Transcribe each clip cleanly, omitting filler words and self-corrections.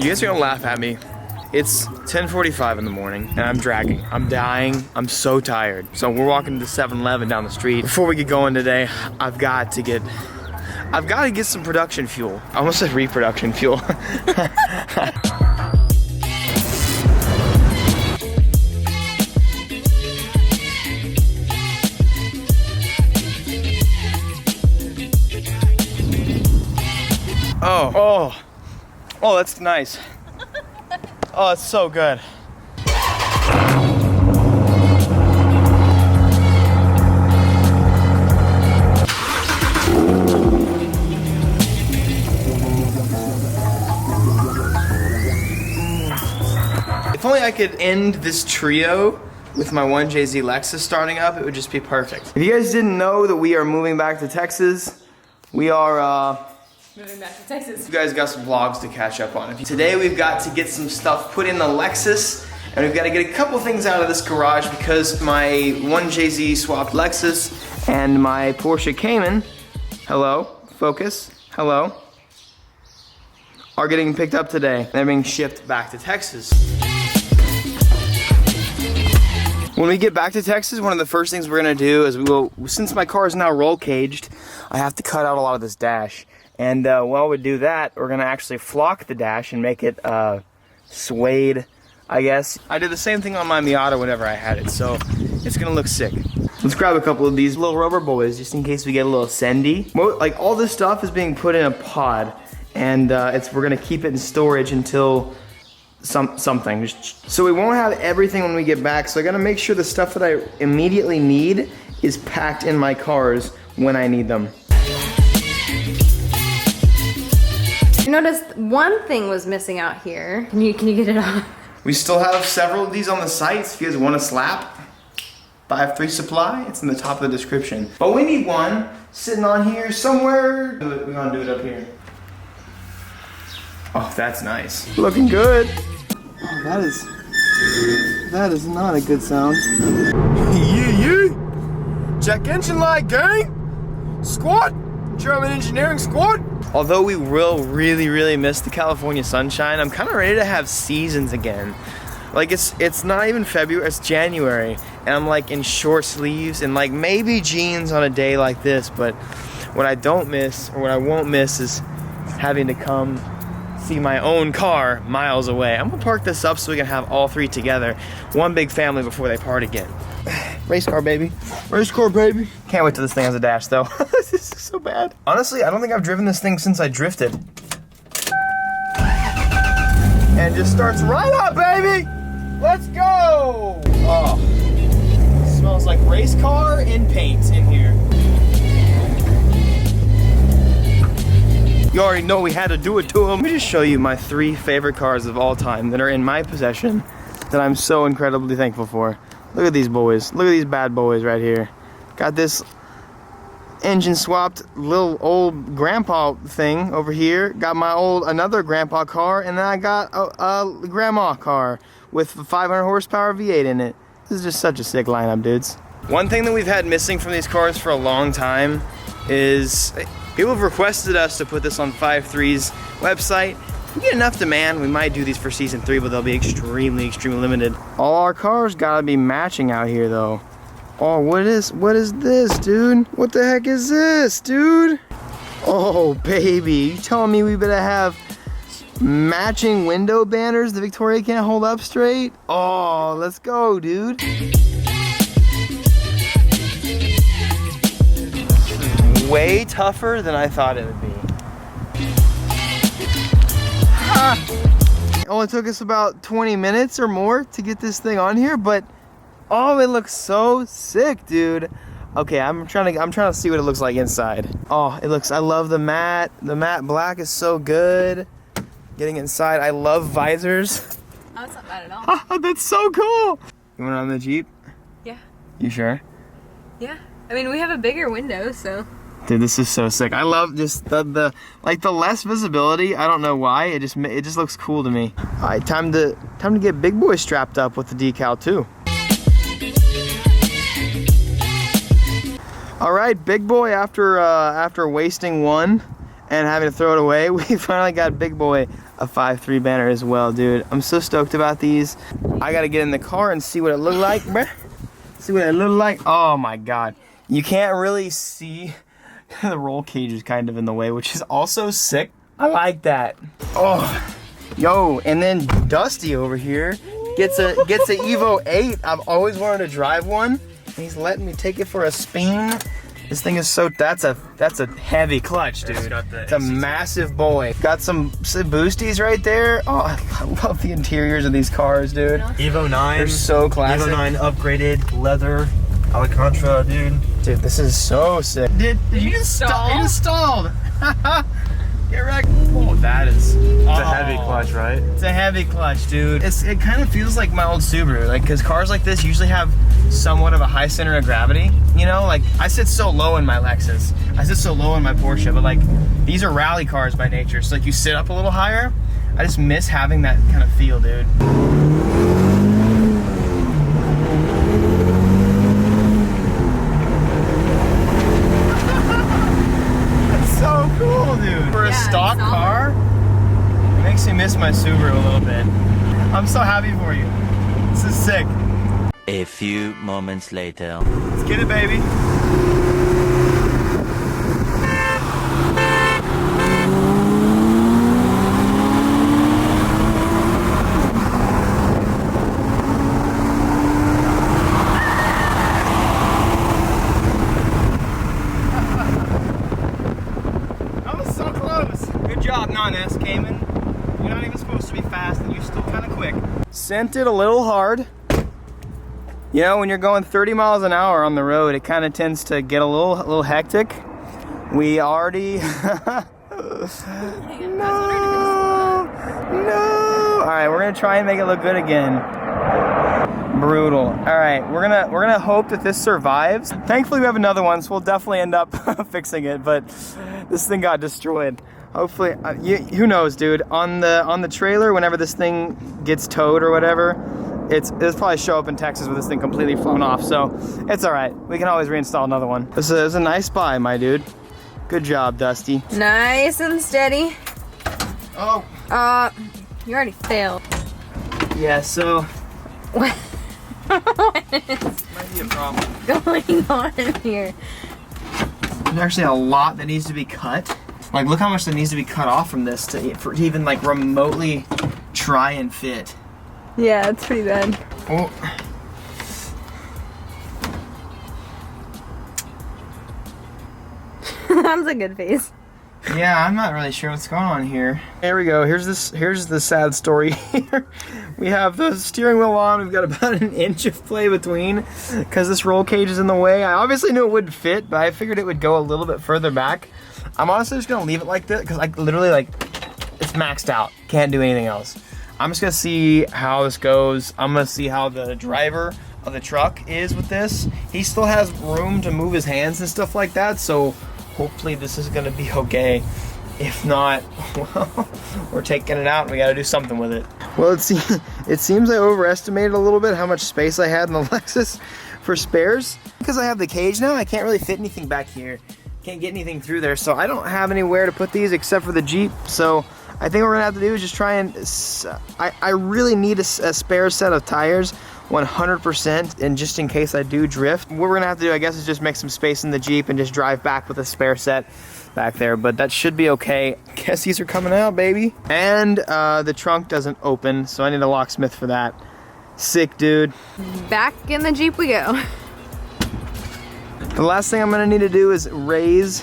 You guys are gonna laugh at me. It's 10:45 in the morning and I'm dragging. I'm dying. I'm so tired. So we're walking to 7-Eleven down the street. Before we get going today, I've got to get some production fuel. I almost said reproduction fuel. Oh, that's nice. Oh, it's so good. If only I could end this trio with my 1JZ Lexus starting up, it would just be perfect. If you guys didn't know that we are moving back to Texas, we are moving back to Texas. You guys got some vlogs to catch up on. Today we've got to get some stuff put in the Lexus, and we've got to get a couple things out of this garage because my 1JZ swapped Lexus and my Porsche Cayman, hello, focus, hello, are getting picked up today. They're being shipped back to Texas. When we get back to Texas, one of the first things we're gonna do is since my car is now roll caged, I have to cut out a lot of this dash. And while we do that, we're gonna actually flock the dash and make it suede, I guess. I did the same thing on my Miata whenever I had it, so it's gonna look sick. Let's grab a couple of these little rubber boys just in case we get a little sendy. Like all this stuff is being put in a pod, and we're gonna keep it in storage until something. So we won't have everything when we get back, so I gotta make sure the stuff that I immediately need is packed in my cars when I need them. I noticed one thing was missing out here. Can you get it off? We still have several of these on the sites. If you guys want a slap, buy a free supply. It's in the top of the description. But we need one sitting on here somewhere. We're gonna do it up here. Oh, that's nice. Looking good. Oh, that is not a good sound. Yeah. Check engine light, gang. Squad. German engineering squad. Although we will really miss the California sunshine, I'm kind of ready to have seasons again. Like it's not even February, it's January, and I'm like in short sleeves and like maybe jeans on a day like this, but what I don't miss, or what I won't miss, is having to come see my own car miles away. I'm gonna park this up so we can have all three together, one big family before they part again. Race car, baby. Race car, baby. Can't wait till this thing has a dash, though. This is so bad. Honestly, I don't think I've driven this thing since I drifted. And just starts right up, baby. Let's go. Oh, it smells like race car and paint in here. You already know we had to do it to them. Let me just show you my 3 favorite cars of all time that are in my possession that I'm so incredibly thankful for. Look at these boys. Look at these bad boys right here. Got this engine swapped little old grandpa thing over here. Got my another grandpa car, and then I got a grandma car with a 500 horsepower V8 in it. This is just such a sick lineup, dudes. One thing that we've had missing from these cars for a long time is people have requested us to put this on 5.3's website. If we get enough demand, we might do these for season 3, but they'll be extremely limited. All our cars gotta be matching out here, though. Oh, what is this, dude? What the heck is this, dude? Oh, baby, you telling me we better have matching window banners the Victoria can't hold up straight? Oh, let's go, dude. Way tougher than I thought it would be. It only took us about 20 minutes or more to get this thing on here, but oh, it looks so sick, dude. Okay, I'm trying to see what it looks like inside. Oh, I love the matte. The matte black is so good. Getting inside, I love visors. Oh, it's not bad at all. That's so cool. You want it on the Jeep? Yeah. You sure? Yeah. I mean, we have a bigger window, so. Dude, this is so sick. I love just the less visibility. I don't know why. It just looks cool to me. All right, time to get Big Boy strapped up with the decal too. All right, Big Boy. After wasting one and having to throw it away, we finally got big boy a 5.3 banner as well, dude. I'm so stoked about these. I gotta get in the car and see what it looked like, bruh. See what it looked like. Oh my God. You can't really see the roll cage is kind of in the way, which is also sick. I like that. Oh, yo, and then Dusty over here gets a Evo 8. I've always wanted to drive one, and he's letting me take it for a spin. This thing is so, that's a heavy clutch, dude. It's a massive boy. Got some boosties right there. Oh, I love the interiors of these cars, dude. Evo 9. They're so classic. Evo 9 upgraded leather Alcantara, dude. Dude, this is so sick. Did you just installed? Get wrecked. Oh, that is. It's a heavy clutch, right? It's a heavy clutch, dude. It kind of feels like my old Subaru, like, because cars like this usually have somewhat of a high center of gravity. You know, like I sit so low in my Lexus, I sit so low in my Porsche, but like these are rally cars by nature, so like you sit up a little higher. I just miss having that kind of feel, dude. So cool, dude. For a stock car, it makes me miss my Subaru a little bit. I'm so happy for you. This is sick. A few moments later. Let's get it, baby. Non-S Cayman. You're not even supposed to be fast and you're still kind of quick. Sent it a little hard. You know, when you're going 30 miles an hour on the road, it kind of tends to get a little hectic. We already no. All right, we're gonna try and make it look good again. Brutal. All right, we're gonna hope that this survives. Thankfully, we have another one, so we'll definitely end up fixing it. But this thing got destroyed. Hopefully, who knows, dude? On the trailer, whenever this thing gets towed or whatever, it'll probably show up in Texas with this thing completely flown off. So it's all right. We can always reinstall another one. This is a nice buy, my dude. Good job, Dusty. Nice and steady. Oh. You already failed. Yeah. So. What? Might be a problem. Going on here? There's actually a lot that needs to be cut. Like, look how much that needs to be cut off from this to even like remotely try and fit. Yeah, it's pretty bad. Oh. That's a good face. Yeah, I'm not really sure what's going on here. There we go. Here's the sad story here. We have the steering wheel on. We've got about an inch of play between because this roll cage is in the way. I obviously knew it wouldn't fit, but I figured it would go a little bit further back. I'm honestly just gonna leave it like this because like literally like it's maxed out. Can't do anything else. I'm just gonna see how this goes. I'm gonna see how the driver of the truck is with this. He still has room to move his hands and stuff like that, so hopefully this is gonna be okay. If not, well, we're taking it out and we gotta do something with it. Well, it seems I overestimated a little bit how much space I had in the Lexus for spares. Because I have the cage now, I can't really fit anything back here. Can't get anything through there, so I don't have anywhere to put these except for the Jeep. So I think what we're gonna have to do is just try and, I really need a spare set of tires, 100%, and just in case I do drift. What we're gonna have to do, I guess, is just make some space in the Jeep and just drive back with a spare set back there, but that should be okay. Guess these are coming out, baby. And the trunk doesn't open, so I need a locksmith for that. Sick, dude. Back in the Jeep we go. The last thing I'm gonna need to do is raise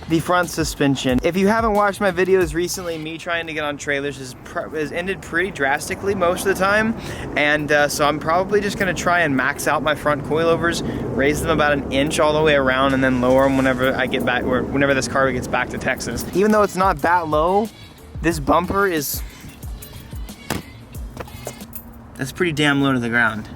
the front suspension. If you haven't watched my videos recently, me trying to get on trailers has ended pretty drastically most of the time. And so I'm probably just gonna try and max out my front coilovers, raise them about an inch all the way around, and then lower them whenever I get back, or whenever this car gets back to Texas. Even though it's not that low, this bumper that's pretty damn low to the ground.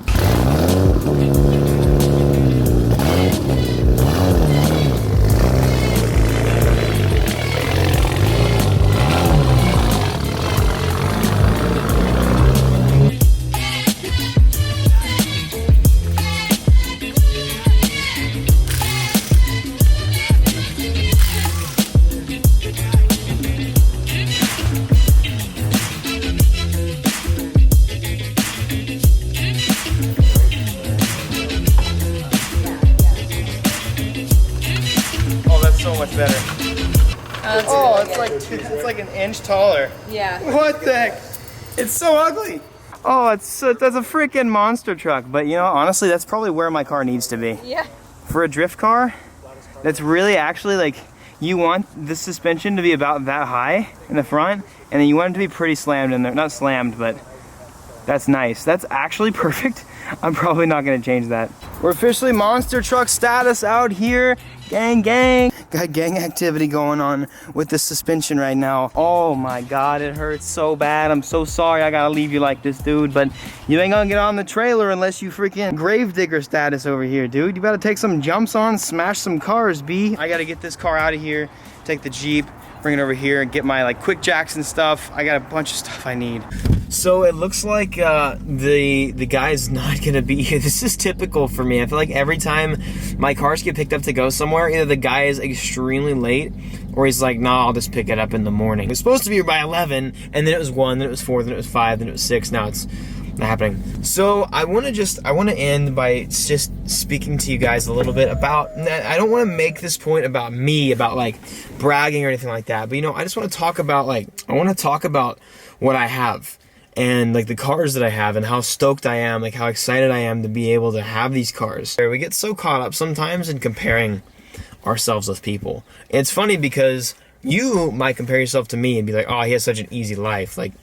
Oh, it's like an inch taller. Yeah. What the heck? It's so ugly. Oh, that's a freaking monster truck. But you know, honestly, that's probably where my car needs to be. Yeah. For a drift car, that's really actually like, you want the suspension to be about that high in the front, and then you want it to be pretty slammed in there. Not slammed, but that's nice. That's actually perfect. I'm probably not gonna change that. We're officially monster truck status out here. Gang, gang. Got gang activity going on with the suspension right now. Oh my God, it hurts so bad. I'm so sorry I gotta leave you like this, dude, but you ain't gonna get on the trailer unless you freaking gravedigger status over here, dude. You better take some jumps on, smash some cars, B. I gotta get this car out of here, take the Jeep, bring it over here and get my like quick jacks and stuff. I got a bunch of stuff I need. So it looks like the guy's not gonna be here. This is typical for me. I feel like every time my cars get picked up to go somewhere, either the guy is extremely late or he's like, nah, I'll just pick it up in the morning. It's supposed to be here by 11, and then it was 1, then it was 4, then it was 5, then it was 6. Now it's not happening. So I want to end by just speaking to you guys a little bit about, I don't want to make this point about me, about like bragging or anything like that, but you know, I just want to talk about what I have. And like the cars that I have and how stoked I am, like how excited I am to be able to have these cars. We get so caught up sometimes in comparing ourselves with people. It's funny because you might compare yourself to me and be like, oh, he has such an easy life. Like,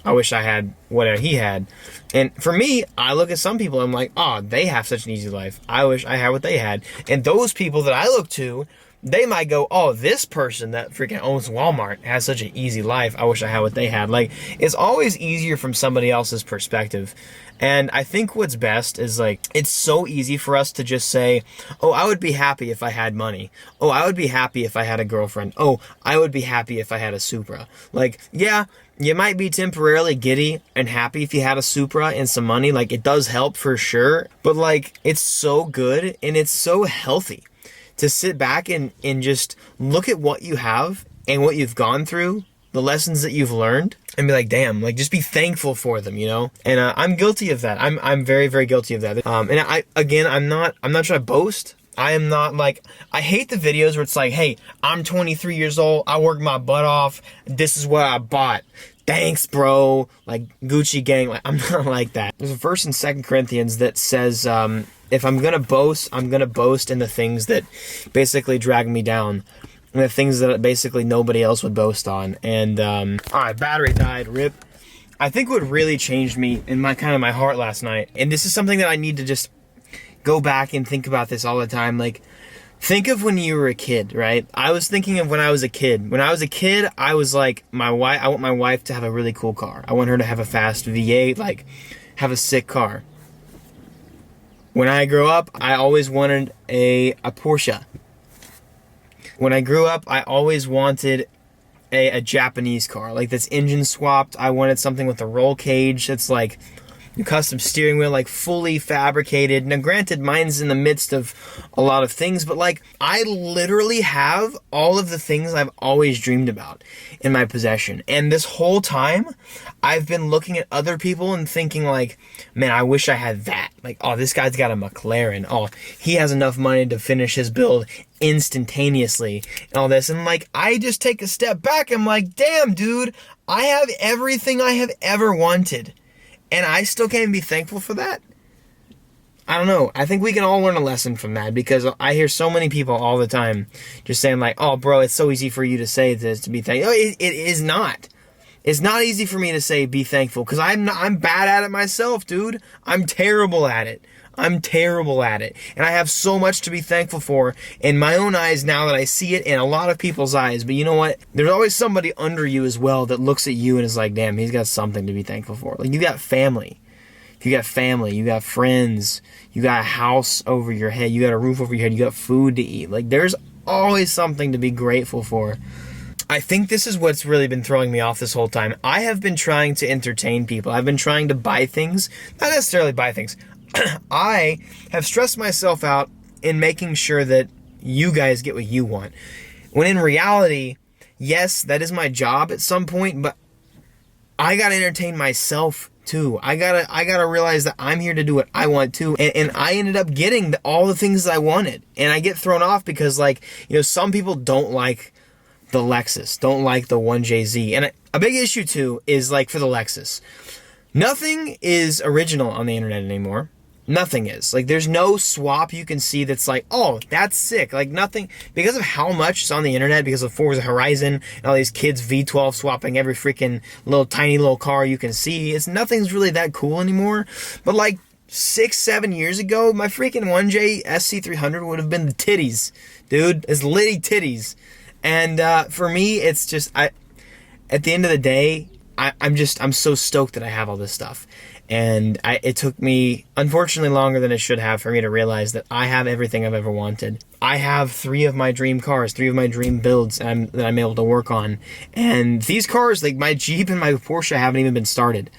I wish I had whatever he had. And for me, I look at some people, I'm like, oh, they have such an easy life. I wish I had what they had. And those people that I look to, they might go, oh, this person that freaking owns Walmart has such an easy life. I wish I had what they had. Like, it's always easier from somebody else's perspective. And I think what's best is like, it's so easy for us to just say, oh, I would be happy if I had money. Oh, I would be happy if I had a girlfriend. Oh, I would be happy if I had a Supra. Like, yeah, you might be temporarily giddy and happy if you had a Supra and some money. Like, it does help for sure. But like, it's so good and it's so healthy to sit back and just look at what you have and what you've gone through, the lessons that you've learned, and be like, damn, like just be thankful for them, you know? And I'm guilty of that. I'm very, very guilty of that. And I'm not trying to boast. I am not like, I hate the videos where it's like, hey, I'm 23 years old. I worked my butt off. This is what I bought. Thanks, bro. Like Gucci gang. Like, I'm not like that. There's a verse in 2 Corinthians that says, if I'm gonna boast in the things that basically drag me down, and the things that basically nobody else would boast on. And all right, battery died. Rip. I think what really changed me in my heart last night, and this is something that I need to just go back and think about this all the time. Like, think of when you were a kid, right? I was thinking of when I was a kid. When I was a kid, I was like, I want my wife to have a really cool car. I want her to have a fast V8, like, have a sick car. When I grew up, I always wanted a Porsche. When I grew up, I always wanted a Japanese car, like that's engine swapped. I wanted something with a roll cage that's like a custom steering wheel, like fully fabricated. Now granted, mine's in the midst of a lot of things, but like I literally have all of the things I've always dreamed about in my possession. And this whole time, I've been looking at other people and thinking like, man, I wish I had that. Like, oh, this guy's got a McLaren. Oh, he has enough money to finish his build instantaneously and all this. And like, I just take a step back. I'm like, damn, dude, I have everything I have ever wanted. And I still can't be thankful for that. I don't know. I think we can all learn a lesson from that, because I hear so many people all the time just saying like, oh, bro, it's so easy for you to say this, to be thankful. No, it is not. It's not easy for me to say be thankful, because I'm bad at it myself, dude. I'm terrible at it. I'm terrible at it. And I have so much to be thankful for in my own eyes now that I see it in a lot of people's eyes. But you know what? There's always somebody under you as well that looks at you and is like, damn, he's got something to be thankful for. Like, you got family. You got family. You got friends. You got a house over your head. You got a roof over your head. You got food to eat. Like, there's always something to be grateful for. I think this is what's really been throwing me off this whole time. I have been trying to entertain people. I've been trying to buy things. Not necessarily buy things. I have stressed myself out in making sure that you guys get what you want. When in reality, yes, that is my job at some point, but I gotta entertain myself too. I gotta realize that I'm here to do what I want to. And I ended up getting all the things that I wanted. And I get thrown off because, like, you know, some people don't like the Lexus. Don't like the 1JZ. And a big issue too is like for the Lexus. Nothing is original on the internet anymore. Nothing is. Like, there's no swap you can see that's like, oh, that's sick. Like, nothing, because of how much is on the internet, because of Forza Horizon and all these kids V12 swapping every freaking little tiny little car you can see. Nothing's really that cool anymore. But like 6-7 years ago, my freaking 1J SC300 would have been the titties, dude. It's litty titties. And for me, it's just, at the end of the day, I'm so stoked that I have all this stuff. And it took me, unfortunately, longer than it should have for me to realize that I have everything I've ever wanted. I have 3 of my dream cars, 3 of my dream builds that I'm able to work on. And these cars, like my Jeep and my Porsche, haven't even been started.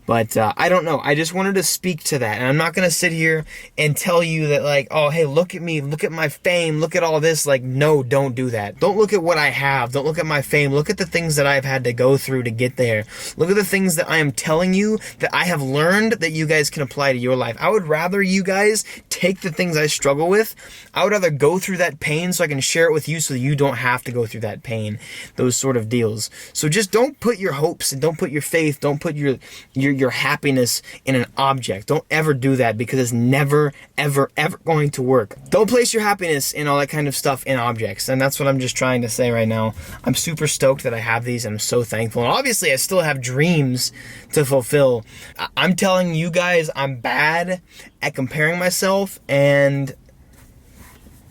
But I don't know. I just wanted to speak to that. And I'm not going to sit here and tell you that, like, oh, hey, look at me. Look at my fame. Look at all this. Like, no, don't do that. Don't look at what I have. Don't look at my fame. Look at the things that I've had to go through to get there. Look at the things that I am telling you that I have learned that you guys can apply to your life. I would rather you guys take the things I struggle with. I would rather go through that pain so I can share it with you so that you don't have to go through that pain. Those sort of deals. So just don't put your hopes and don't put your faith, don't put your happiness in an object. Don't ever do that, because it's never, ever, ever going to work. Don't place your happiness and all that kind of stuff in objects. And that's what I'm just trying to say right now. I'm super stoked that I have these, and I'm so thankful. And obviously I still have dreams to fulfill. I'm telling you guys, I'm bad at comparing myself, and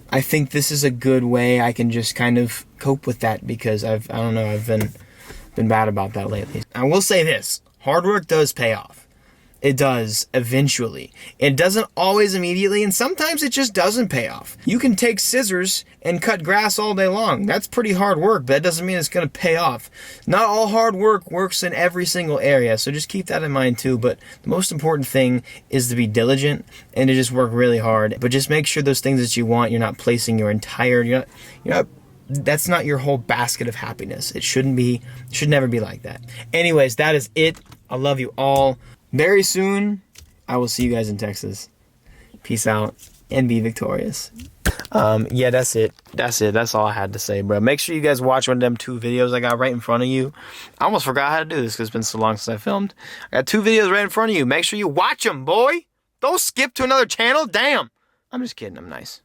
I think this is a good way I can just kind of cope with that, because I've been bad about that lately. I will say this. Hard work does pay off. It does eventually. It doesn't always immediately, and sometimes it just doesn't pay off. You can take scissors and cut grass all day long. That's pretty hard work, but that doesn't mean it's going to pay off. Not all hard work works in every single area, so just keep that in mind too. But the most important thing is to be diligent and to just work really hard. But just make sure those things that you want, you're not placing your entire, that's not your whole basket of happiness. It should never be like that. Anyways, that is it. I love you all. Very soon, I will see you guys in Texas. Peace out and be victorious. Yeah, that's it. That's all I had to say, bro. Make sure you guys watch one of them 2 videos I got right in front of you. I almost forgot how to do this because it's been so long since I filmed. I got 2 videos right in front of you. Make sure you watch them, boy. Don't skip to another channel. Damn. I'm just kidding. I'm nice.